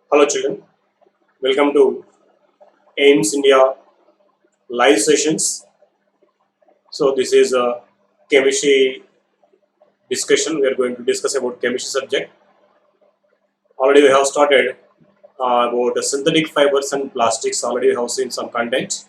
Hello children, welcome to AIMS India live sessions. So this is a chemistry discussion. We are going to discuss about chemistry subject. Already we have started about the synthetic fibers and plastics. Already we have seen some content.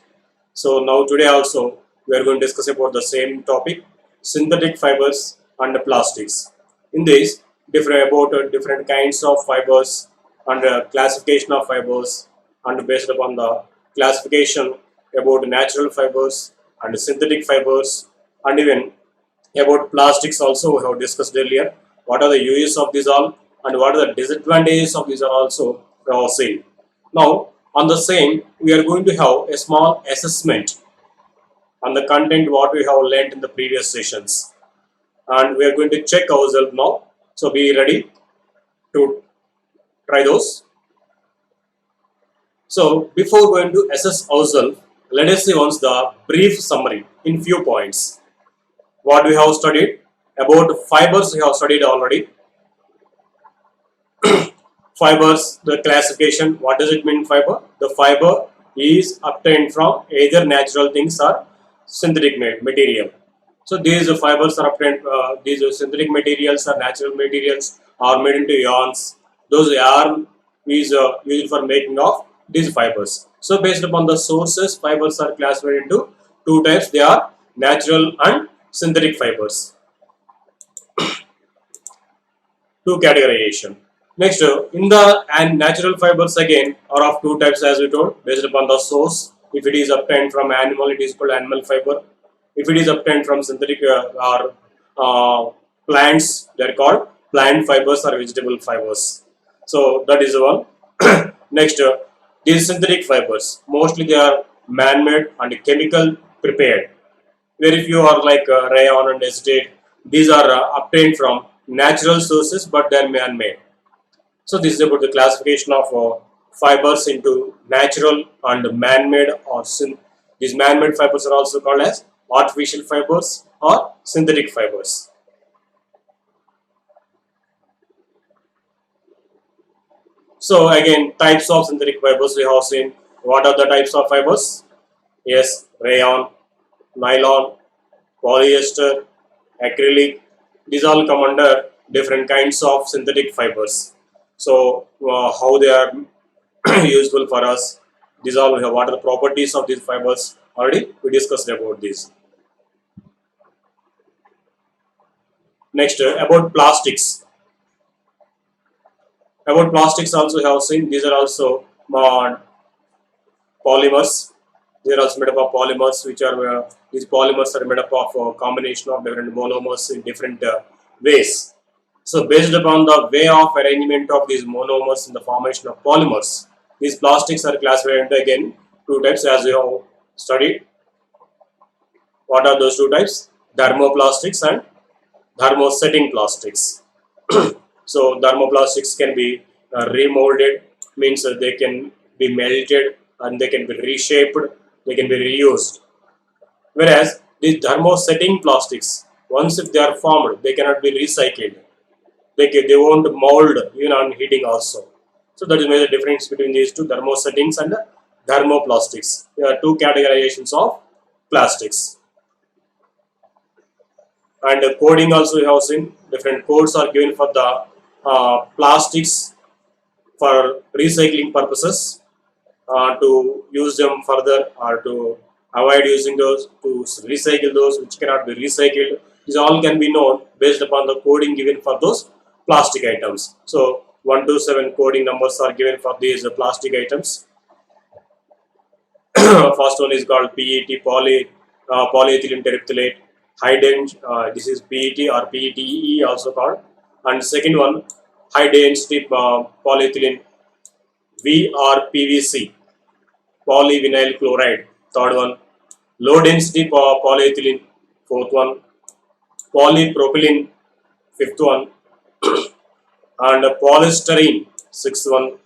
So now today also we are going to discuss about the same topic, synthetic fibers and the plastics. In this, different kinds of fibers and classification of fibers, and based upon the classification about natural fibers and synthetic fibers, and even about plastics also we have discussed earlier. What are the uses of these all and what are the disadvantages of these are also we have seen. Now on the same we are going to have a small assessment on the content what we have learned in the previous sessions, and we are going to check ourselves now. So be ready to try those. So before going to assess ourselves, let us see once the brief summary in few points. What we have studied about fibers we have studied already. Fibers, the classification, what does it mean fiber? The fiber is obtained from either natural things or synthetic material. So these fibers are obtained, these synthetic materials or natural materials are made into yarns. Those yarn is used for making of these fibers. So based upon the sources, fibers are classified into two types. They are natural and synthetic fibers. Two categorization. Next, in the and natural fibers again are of two types as we told, based upon the source. If it is obtained from animal, it is called animal fiber. If it is obtained from synthetic or plants, they are called plant fibers or vegetable fibers. So that is the one. Next, these synthetic fibers mostly they are man-made and chemical prepared. Very few are like rayon and acetate. These are obtained from natural sources, but they are man-made. So this is about the classification of fibers into natural and man-made or these man-made fibers are also called as artificial fibers or synthetic fibers. So again, types of synthetic fibers we have seen. What are the types of fibers? Yes, rayon, nylon, polyester, acrylic. These all come under different kinds of synthetic fibers. So how they are useful for us. These all we have. What are the properties of these fibers? Already we discussed about this. Next, about plastics. About plastics also we have seen. These are also polymers. They are also made up of polymers, which are these polymers are made up of a combination of different monomers in different ways. So based upon the way of arrangement of these monomers in the formation of polymers, these plastics are classified into again two types as we have studied. What are those two types? Thermoplastics and thermosetting plastics. So thermoplastics can be remolded, means they can be melted and they can be reshaped, they can be reused. Whereas these thermosetting plastics, once if they are formed, they cannot be recycled. They won't mold even on heating also. So that is the difference between these two, thermosettings and thermoplastics. There are two categorizations of plastics. And coding also we have seen. Different codes are given for the plastics for recycling purposes, to use them further or to avoid using those, to recycle those which cannot be recycled. These all can be known based upon the coding given for those plastic items. So 1 to 7 coding numbers are given for these plastic items. First one is called PET, polyethylene terephthalate. High density, this is PET or PETE also called. And second one, high density polyethylene, VRPVC, polyvinyl chloride. Third one, low density polyethylene. Fourth one, polypropylene. Fifth one, and polystyrene. Sixth one,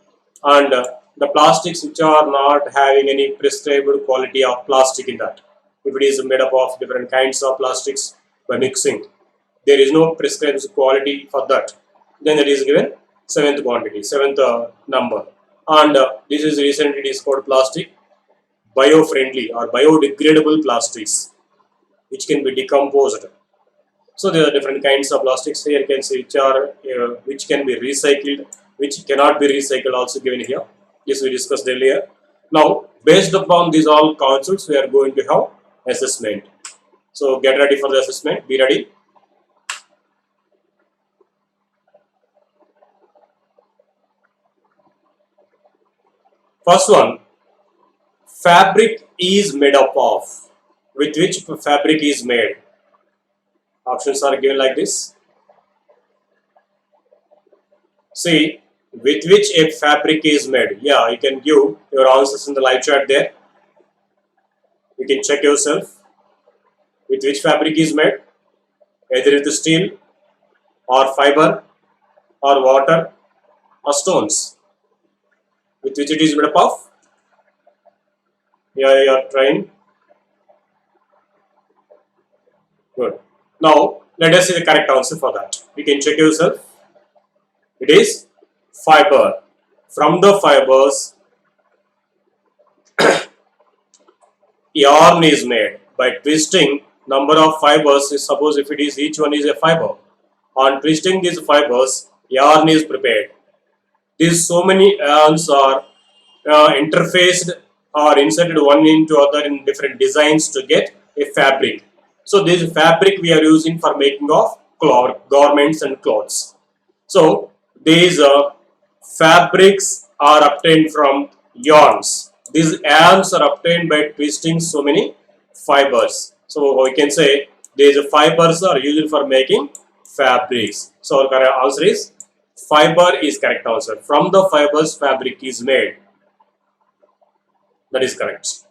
and the plastics which are not having any prescribed quality of plastic in that. If it is made up of different kinds of plastics by mixing, there is no prescribed quality for that. Then it is given seventh quantity, seventh number. and this is recently discovered plastic, bio-friendly or biodegradable plastics which can be decomposed. So there are different kinds of plastics here. You can see which can be recycled, which cannot be recycled, also given here. This we discussed earlier. Now, based upon these all concepts, we are going to have assessment. So get ready for the assessment. Be ready. First one, fabric is made up of. With which fabric is made? Options are given like this. See, with which a fabric is made. Yeah, you can give your answers in the live chat there. You can check yourself. With which fabric is made? Either with steel or fiber or water or stones. With which it is made up of? Yeah, you are trying. Good. Now, let us see the correct answer for that. You can check yourself. It is fiber. From the fibers, yarn is made by twisting number of fibers. Suppose if it is each one is a fiber, on twisting these fibers, yarn is prepared. These so many yarns are interfaced or inserted one into other in different designs to get a fabric. So this fabric we are using for making of garments and clothes. So these fabrics are obtained from yarns. These yarns are obtained by twisting so many fibers. So we can say these fibers are used for making fabrics. So our correct answer is fiber is correct answer. From the fibers fabric is made. That is correct.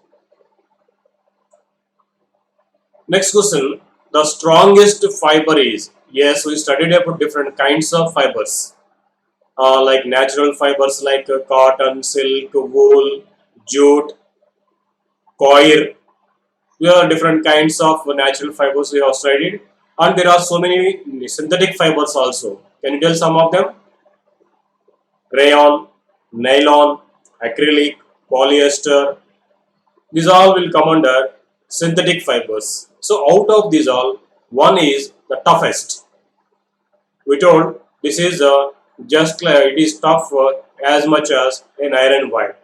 Next question. The strongest fiber is. Yes, we studied about different kinds of fibers. Like natural fibers like cotton, silk, wool, jute, coir. There are different kinds of natural fibers we have studied, and there are so many synthetic fibers also. Can you tell some of them? Rayon, nylon, acrylic, polyester. These all will come under synthetic fibers. So out of these all, one is the toughest. We told this is just like it is tough as much as an iron wire.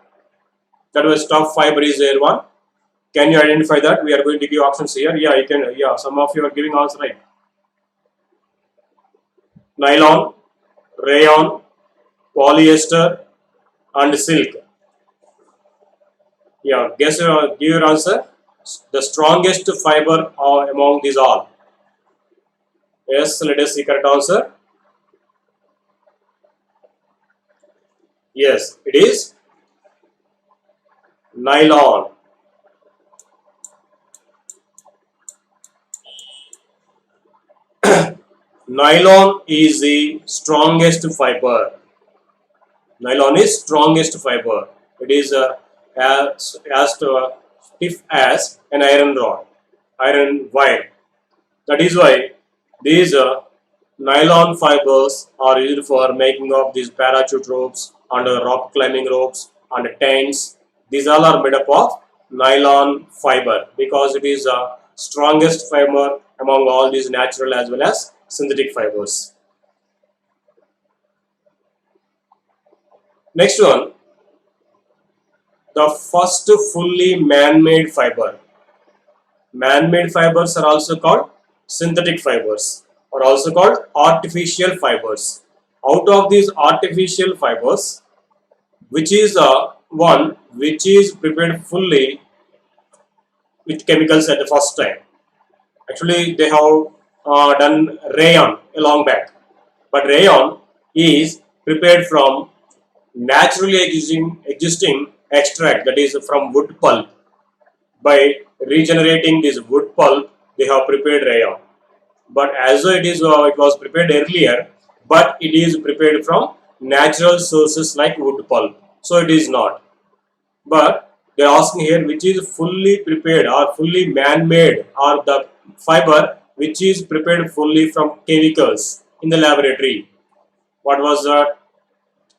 That was tough fiber is there one. Can you identify that? We are going to give options here. Yeah, you can. Yeah, some of you are giving answer right. Nylon, rayon, polyester, and silk. Yeah, guess give your answer. The strongest fiber among these all. Yes, let us see correct answer. Yes, it is nylon. Nylon is the strongest fiber. Nylon is strongest fiber. It is as stiff as an iron rod, iron wire. That is why these nylon fibers are used for making of these parachute ropes and rock climbing ropes and tents. These all are made up of nylon fiber because it is the strongest fiber among all these natural as well as synthetic fibers. Next one, the first fully man-made fiber. Man-made fibers are also called synthetic fibers or also called artificial fibers. Out of these artificial fibers, which is the one which is prepared fully with chemicals at the first time. Actually, they have done rayon a long back, but rayon is prepared from naturally existing extract, that is from wood pulp. By regenerating this wood pulp, they have prepared rayon. But as though it was prepared earlier, but it is prepared from natural sources like wood pulp. So it is not. But they are asking here which is fully prepared or fully man-made, or the fiber which is prepared fully from chemicals in the laboratory. What was that?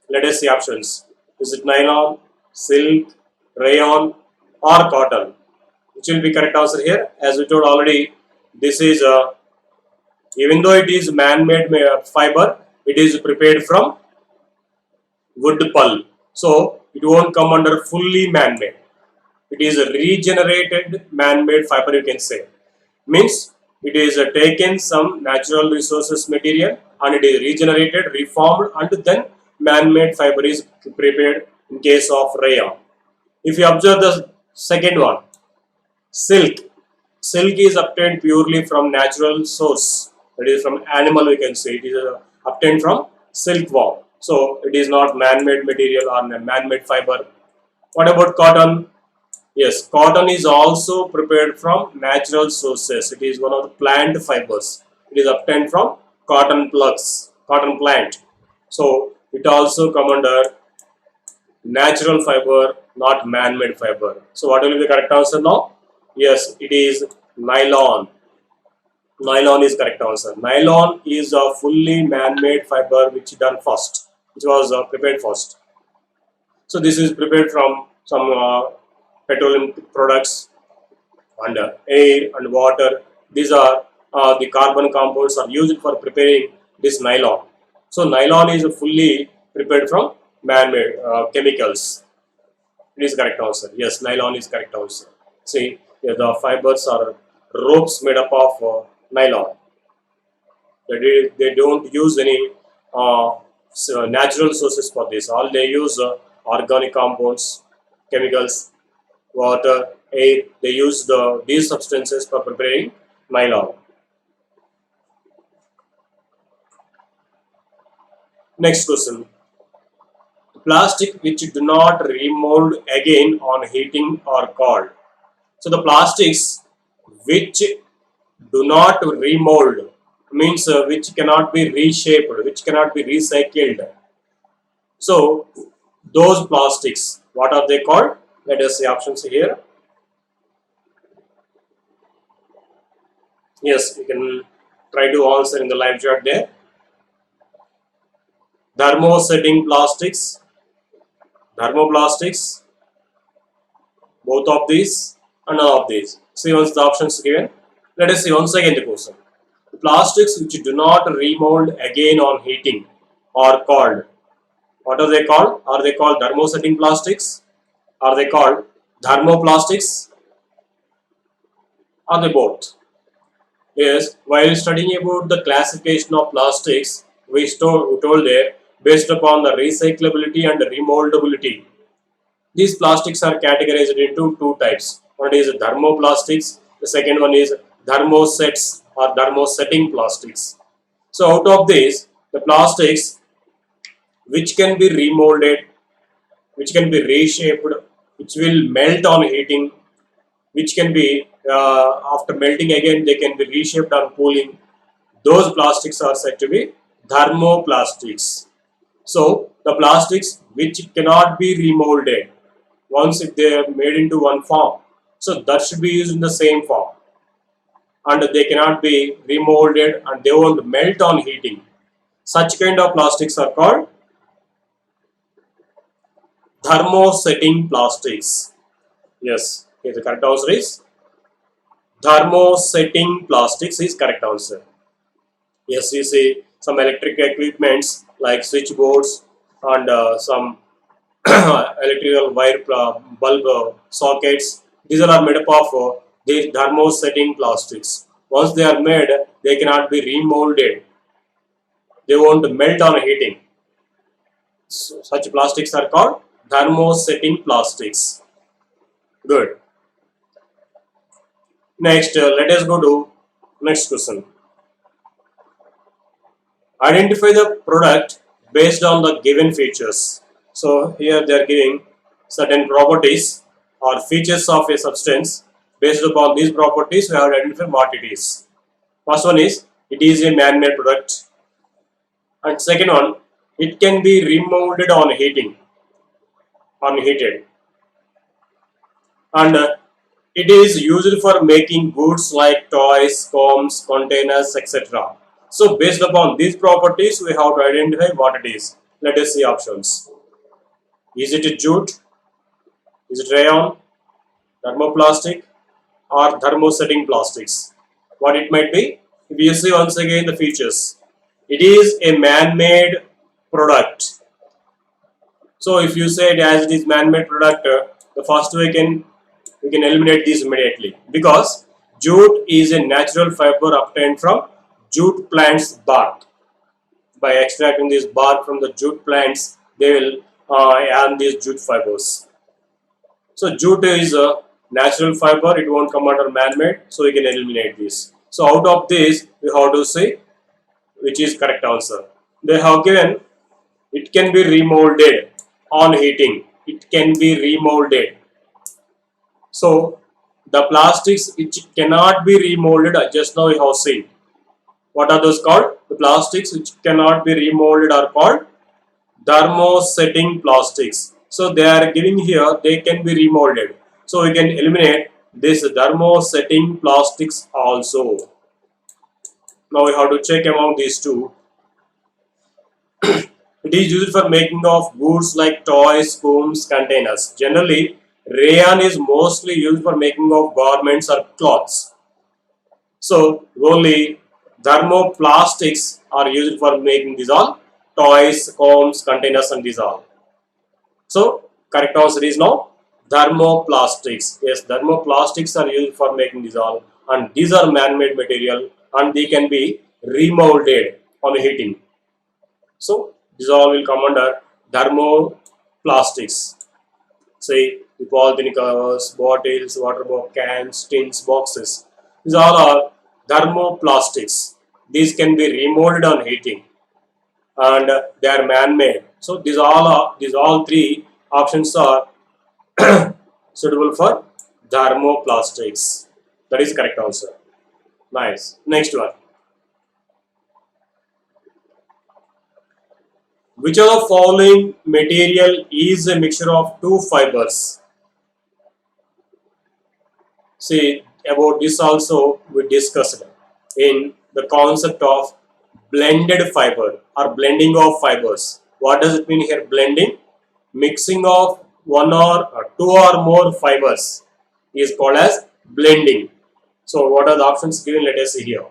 Let us see options. Is it nylon, silk, rayon, or cotton? Which will be correct answer here? As we told already, this is even though it is man-made fiber, it is prepared from wood pulp. So it won't come under fully man-made. It is a regenerated man-made fiber, you can say. Means it is taken some natural resources material and it is regenerated, reformed, and then man-made fiber is prepared in case of rayon. If you observe the second one, silk. Silk is obtained purely from natural source. That is from animal, we can say. It is obtained from silkworm. So it is not man-made material or man-made fiber. What about cotton? Yes, cotton is also prepared from natural sources. It is one of the plant fibers. It is obtained from cotton plugs, cotton plant. So it also come under natural fiber, not man-made fiber. So what will be the correct answer now? Yes, it is nylon. Nylon is correct answer. Nylon is a fully man-made fiber which done first, which was prepared first. So this is prepared from some petroleum products and air and water. These are the carbon compounds are used for preparing this nylon. So nylon is fully prepared from man-made chemicals. It is correct answer. Yes, nylon is correct answer. See, here the fibers are ropes made up of nylon. They don't use any natural sources for this. All they use organic compounds, chemicals, water, air. They use these substances for preparing nylon. Next question. Plastic which do not remold again on heating or cold. So the plastics which do not remold means which cannot be reshaped, which cannot be recycled. So those plastics, what are they called? Let us see options here. Yes, you can try to answer in the live chat there. Thermosetting plastics, thermoplastics, both of these and none of these. See once the options given. Let us see once again the question. The plastics which do not remold again on heating or cold. What are they called? Are they called thermosetting plastics? Are they called thermoplastics? Are they both? Yes, while studying about the classification of plastics, we told there based upon the recyclability and remoldability. These plastics are categorized into two types. One is thermoplastics, the second one is thermosets or thermosetting plastics. So out of these, the plastics which can be remolded, which can be reshaped, which will melt on heating, which can be after melting again they can be reshaped on cooling. Those plastics are said to be thermoplastics. So the plastics which cannot be remolded once if they are made into one form, so that should be used in the same form, and they cannot be remolded and they won't melt on heating. Such kind of plastics are called thermosetting plastics. Yes, okay, the correct answer is thermosetting plastics is correct answer. Yes, you see some electric equipments like switchboards and some electrical wire bulb sockets. These are made up of these thermosetting plastics. Once they are made, they cannot be remolded. They won't melt on heating. So, such plastics are called thermosetting plastics. Good. Next, let us go to next question. Identify the product based on the given features. So here they are giving certain properties or features of a substance. Based upon these properties, we have to identify what it is. First one is it is a man-made product, and second one, it can be remolded on heating, on heated, and it is used for making goods like toys, combs, containers, etc. So based upon these properties, we have to identify what it is. Let us see options. Is it a jute? Is it rayon, thermoplastic, or thermosetting plastics? What it might be? If you see once again the features, it is a man-made product. So if you say it as it is man-made product, the first we can eliminate this immediately, because jute is a natural fiber obtained from jute plants bark. By extracting this bark from the jute plants, they will earn these jute fibers. So jute is a natural fiber; it won't come under man-made, so we can eliminate this. So out of this, we have to say which is correct answer. They have given it can be remolded on heating. It can be remolded. So the plastics which cannot be remolded, just now we have seen. What are those called? The plastics which cannot be remolded are called thermosetting plastics. So they are giving here they can be remolded. So we can eliminate this thermosetting plastics also. Now we have to check among these two. It is used for making of goods like toys, combs, containers. Generally, rayon is mostly used for making of garments or cloths. So only thermoplastics are used for making these all toys, combs, containers, and these all. So correct answer is now thermoplastics. Yes, thermoplastics are used for making these all, and these are man-made material, and they can be remolded on heating. So these all will come under thermoplastics. Say the polythene covers, bottles, water bottle cans, tins, boxes. These all are thermoplastics. These can be remolded on heating, and they are man-made. So these all three options are suitable for thermoplastics. That is correct answer. Nice. Next one. Which of the following material is a mixture of two fibers? See, about this also we discussed in the concept of blended fiber or blending of fibers. What does it mean here? Blending, mixing of one or two or more fibers is called as blending. So what are the options given? Let us see here.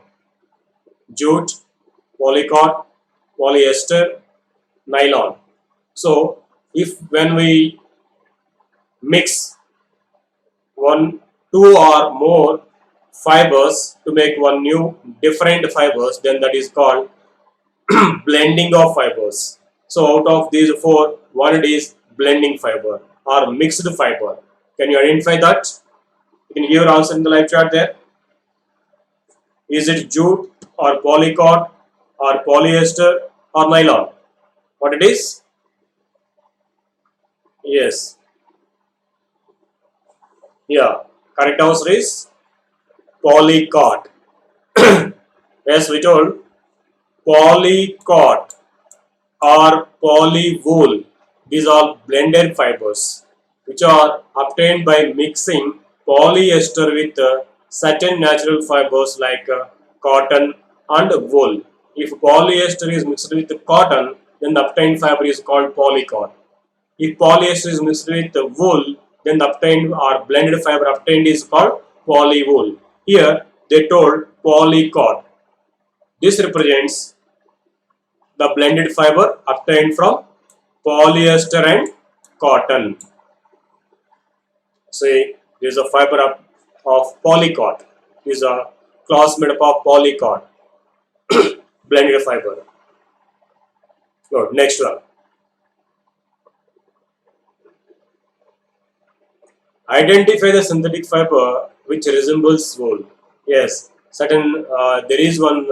Jute, polycot, polyester, nylon. So if when we mix two or more fibers to make one new different fibers, then that is called blending of fibers. So out of these four, one is blending fiber or mixed fiber. Can you identify that? You can give your answer in the live chat there. Is it jute or polycot or polyester or nylon? What it is? Yes. Yeah. Correct answer is polycot. Yes, we told polycot or polywool. These are blended fibers which are obtained by mixing polyester with certain natural fibers like cotton and wool. If polyester is mixed with cotton, then the obtained fiber is called polycot. If polyester is mixed with wool, then the obtained or blended fiber obtained is called polywool. Here they told polycot. This represents the blended fiber obtained from polyester and cotton. Say there is a fiber of polycot. This is a cloth made up of polycot, blended fiber. Good. Next one. Identify the synthetic fiber which resembles wool. Yes, there is one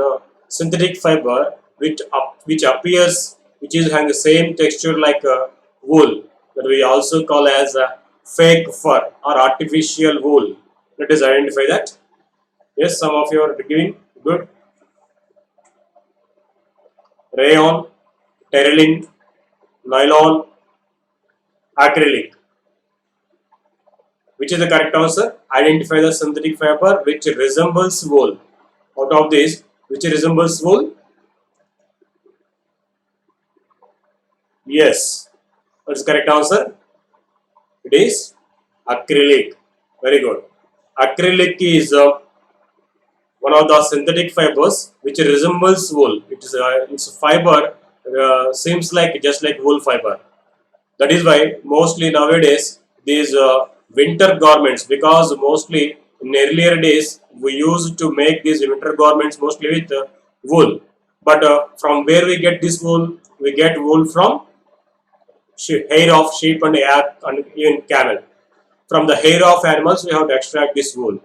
synthetic fiber which appears, which is having the same texture like wool, that we also call as fake fur or artificial wool. Let us identify that. Yes, some of you are giving good. Rayon, terylene, nylon, acrylic. Which is the correct answer? Identify the synthetic fiber which resembles wool. Out of this, which resembles wool? Yes. What is correct answer? It is acrylic. Very good. Acrylic is one of the synthetic fibers which resembles wool. It's a fiber seems like just like wool fiber. That is why mostly nowadays these winter garments, because mostly in earlier days we used to make these winter garments mostly with wool. But from where we get this wool? We get wool from hair of sheep and and even camel. From the hair of animals we have to extract this wool.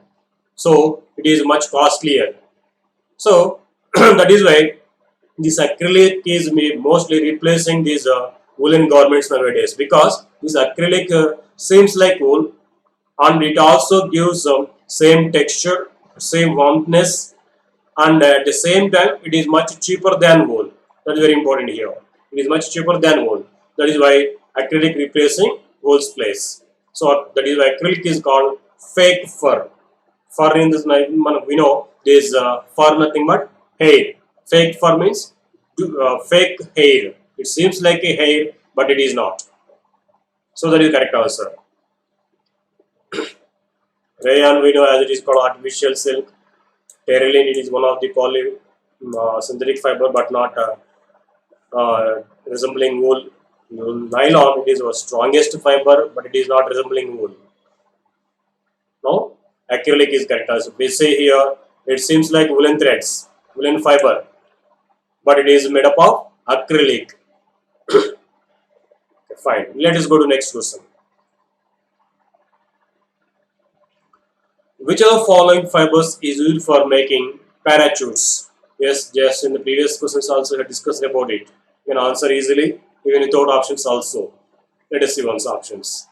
So it is much costlier. So that is why this acrylic is mostly replacing these woolen garments nowadays, because this acrylic seems like wool, and it also gives same texture, same warmthness, and at the same time it is much cheaper than wool. That is very important here. It is much cheaper than wool. That is why acrylic replacing wool's place. So that is why acrylic is called fake fur. Fur in this we know this fur nothing but hair. Fake fur means fake hair. It seems like a hair, but it is not. So that is correct answer. Rayon we know as it is called artificial silk. Terylene it is one of the poly synthetic fiber, but not resembling wool. Nylon it is the strongest fiber, but it is not resembling wool. No, acrylic is correct answer. We say here it seems like woolen threads, woolen fiber, but it is made up of acrylic. Okay, fine. Let us go to next question. Which of the following fibers is used for making parachutes? Yes, just in the previous questions also we had discussed about it. You can answer easily, even without options also. Let us see one's options.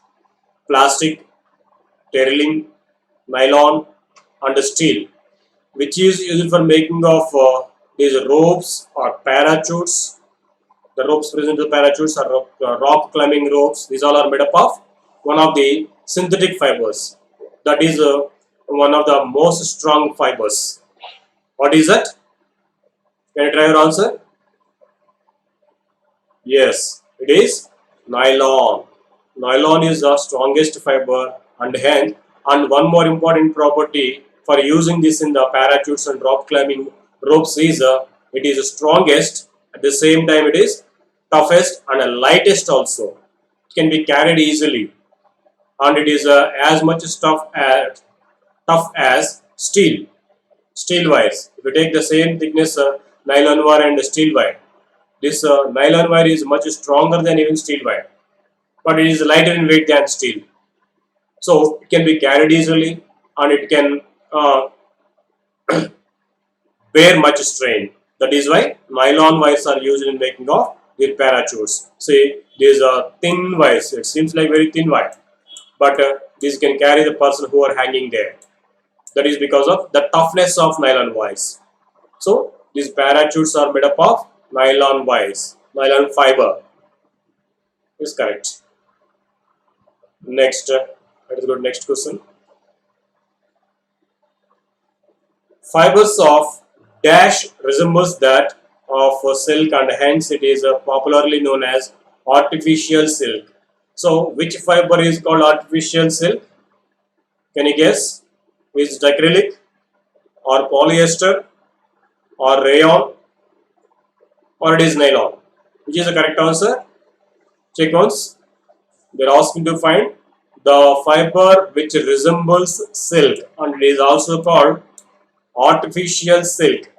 Plastic, terylene, nylon, and steel. Which is used for making of these ropes or parachutes. The ropes present in the parachutes are rock climbing ropes. These all are made up of one of the synthetic fibers. That is one of the most strong fibers. What is that? Can you try your answer? Yes, it is nylon. Nylon is the strongest fiber, and hence, and one more important property for using this in the parachutes and rock climbing ropes is it is strongest. At the same time, it is toughest and lightest also. It can be carried easily, and it is as much tough as steel. Steel wires. If you take the same thickness nylon wire and steel wire, this nylon wire is much stronger than even steel wire, but it is lighter in weight than steel. So it can be carried easily, and it can bear much strain. That is why nylon wires are used in making of the parachutes. See, these are thin wires. It seems like very thin wire, but this can carry the person who are hanging there. That is because of the toughness of nylon wires. So these parachutes are made up of nylon wires, nylon fiber. Is correct. Next, let us go to next question. Fibers of dash resembles that of silk, and hence it is popularly known as artificial silk. So which fiber is called artificial silk? Can you guess? Is it acrylic or polyester or rayon or it is nylon? Which is the correct answer? Check once. They are asking to find the fiber which resembles silk, and it is also called artificial silk.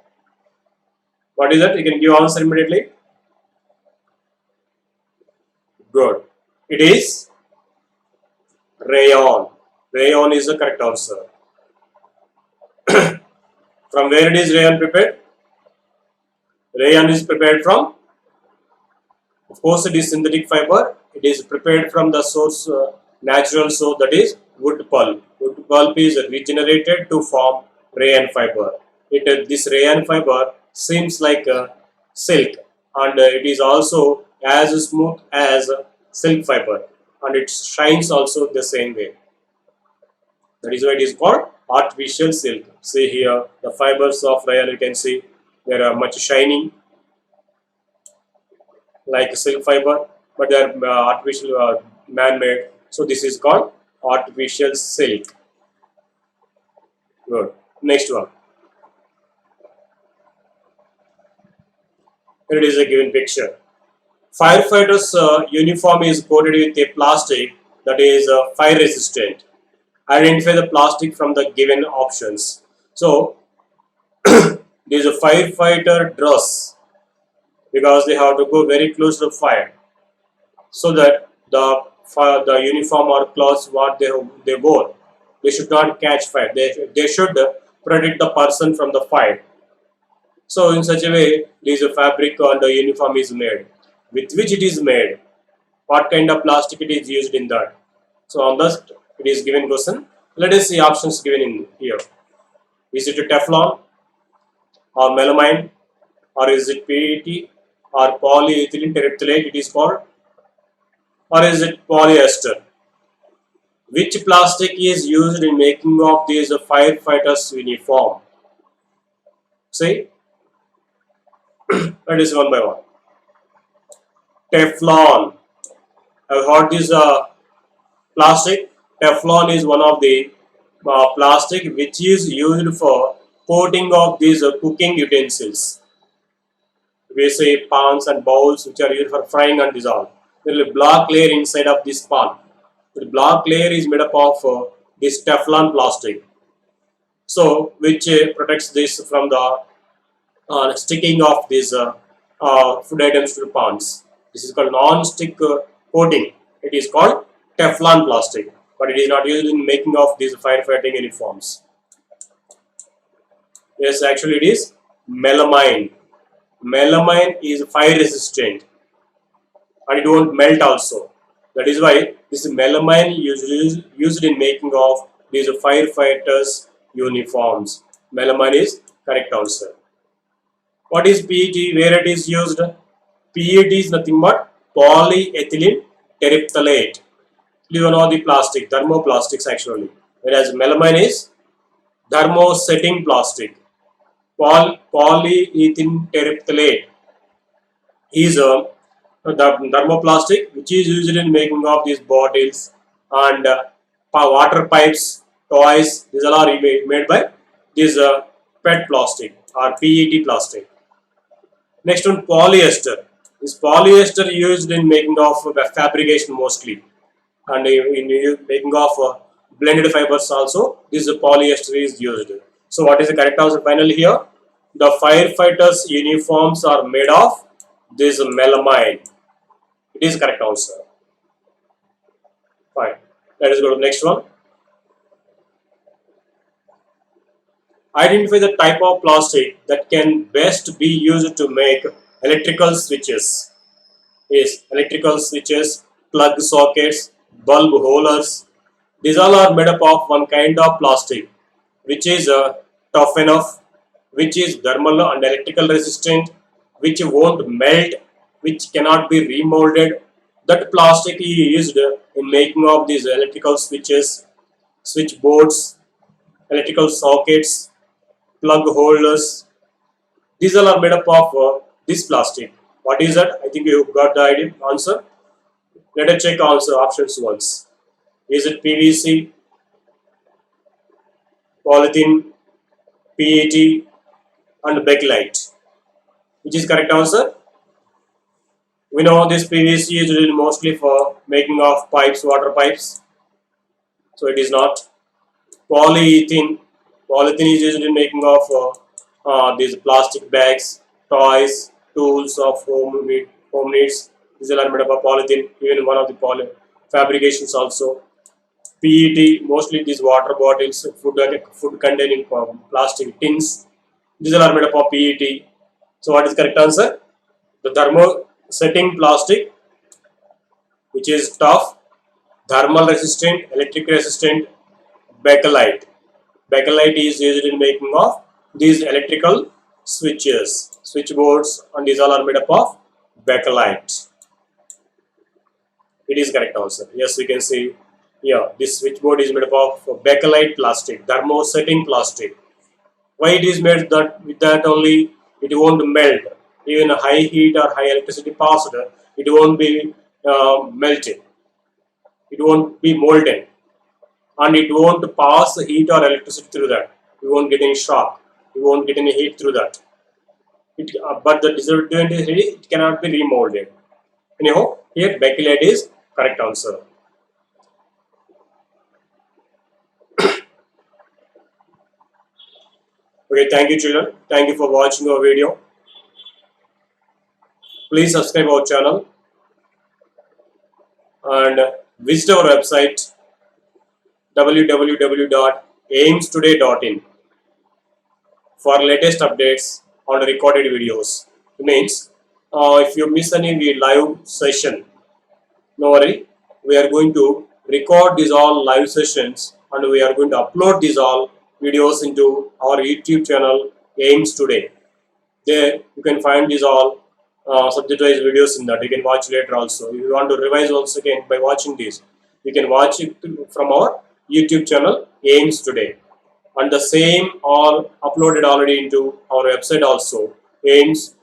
What is that? You can give answer immediately. Good. It is rayon. Rayon is the correct answer. From where it is rayon prepared? Rayon is prepared from, of course, it is synthetic fiber. It is prepared from the source, natural source, that is wood pulp. Wood pulp is regenerated to form rayon fiber. This rayon fiber seems like silk, and it is also as smooth as silk fiber, and it shines also the same way. That is why it is called artificial silk. See here, the fibers of rayon, you can see they are much shining like silk fiber, but they are artificial, man-made. So this is called artificial silk. Good. Next one. Here it is a given picture. Firefighters' uniform is coated with a plastic that is fire resistant. Identify the plastic from the given options. So there is a firefighter dress because they have to go very close to the fire, so that the uniform or clothes what they wore, they should not catch fire. They should protect the person from the fire. So in such a way, this fabric on the uniform is made. With which it is made? What kind of plastic it is used in that? So on this, it is given question. Let us see options given in here. Is it a Teflon or melamine, or is it PET or polyethylene terephthalate? It is called, or is it polyester? Which plastic is used in making of these firefighters uniform? See, that is one by one. Teflon. I've heard this plastic. Teflon is one of the plastic which is used for coating of these cooking utensils. We say pans and bowls which are used for frying and dissolve. There is a black layer inside of this pan. The black layer is made up of this Teflon plastic. So which protects this from the sticking of these food items to the pans. This is called non-stick coating. It is called Teflon plastic, but it is not used in making of these firefighting uniforms. Yes, actually it is melamine. Melamine is fire resistant and it won't melt also. That is why this melamine is used in making of these firefighters uniforms. Melamine is correct answer. What is PET? Where it is used? PET is nothing but polyethylene terephthalate. You know the plastic, thermoplastics actually. Whereas melamine is thermosetting plastic. Polyethylene terephthalate is a thermoplastic which is used in making of these bottles and water pipes, toys. These all are made by this PET plastic or PET plastic. Next one, polyester. This polyester used in making of fabrication mostly, and in making of blended fibers also. This polyester is used. So what is the correct answer finally here? The firefighters' uniforms are made of this melamine. It is correct answer. Fine. Let us go to the next one. Identify the type of plastic that can best be used to make electrical switches. Yes, electrical switches, plug sockets, bulb holders. These all are made up of one kind of plastic which is tough enough, which is thermal and electrical resistant, which won't melt, which cannot be remolded. That plastic is used in making of these electrical switches, switchboards, electrical sockets, plug holders. These all are made up of this plastic. What is that? I think you got the idea answer. Let us check also options once. Is it PVC, polythene, PET, and bakelite? Which is correct answer? We know this PVC is used mostly for making of pipes, water pipes. So it is not. Polyethylene. Polyethylene is used in making of these plastic bags, toys, tools of home needs. These are made up of polythene. Even one of the fabrications also. PET, mostly these water bottles, food containing plastic tins. These are made up of PET. So what is correct answer? The thermosetting plastic, which is tough, thermal resistant, electric resistant, bakelite. Bakelite is used in making of these electrical switches, switchboards, and these all are made up of bakelite. It is correct answer. Yes, we can see. Yeah, this switchboard is made up of bakelite plastic, thermosetting plastic. Why it is made that with that only it won't melt. Even high heat or high electricity passed, it won't be melted, it won't be molten, and it won't pass heat or electricity through that. You won't get any shock, you won't get any heat through that. But the disadvantage is it cannot be remolded. Anyhow, here bakelite is correct answer. Okay, thank you children. Thank you for watching our video. Please subscribe our channel and visit our website www.aimstoday.in for latest updates on recorded videos. It means if you miss any live session, no worry, we are going to record these all live sessions and we are going to upload these all videos into our YouTube channel Aims Today. There you can find these all subject-wise videos in that. You can watch later also. If you want to revise once again by watching this, you can watch it from our YouTube channel Aims Today. And the same all uploaded already into our website also, aimstoday.in.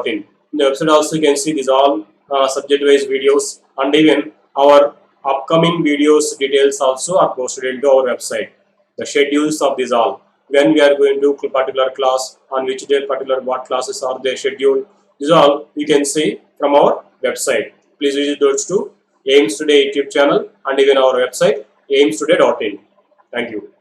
In the website also you can see these all subject-wise videos, and even our upcoming videos details also are posted into our website. The schedules of these all, when we are going to particular class, on which day particular what classes are they scheduled, these all you can see from our website. Please visit those to Aims Today YouTube channel and even our website aimstoday.in. Thank you.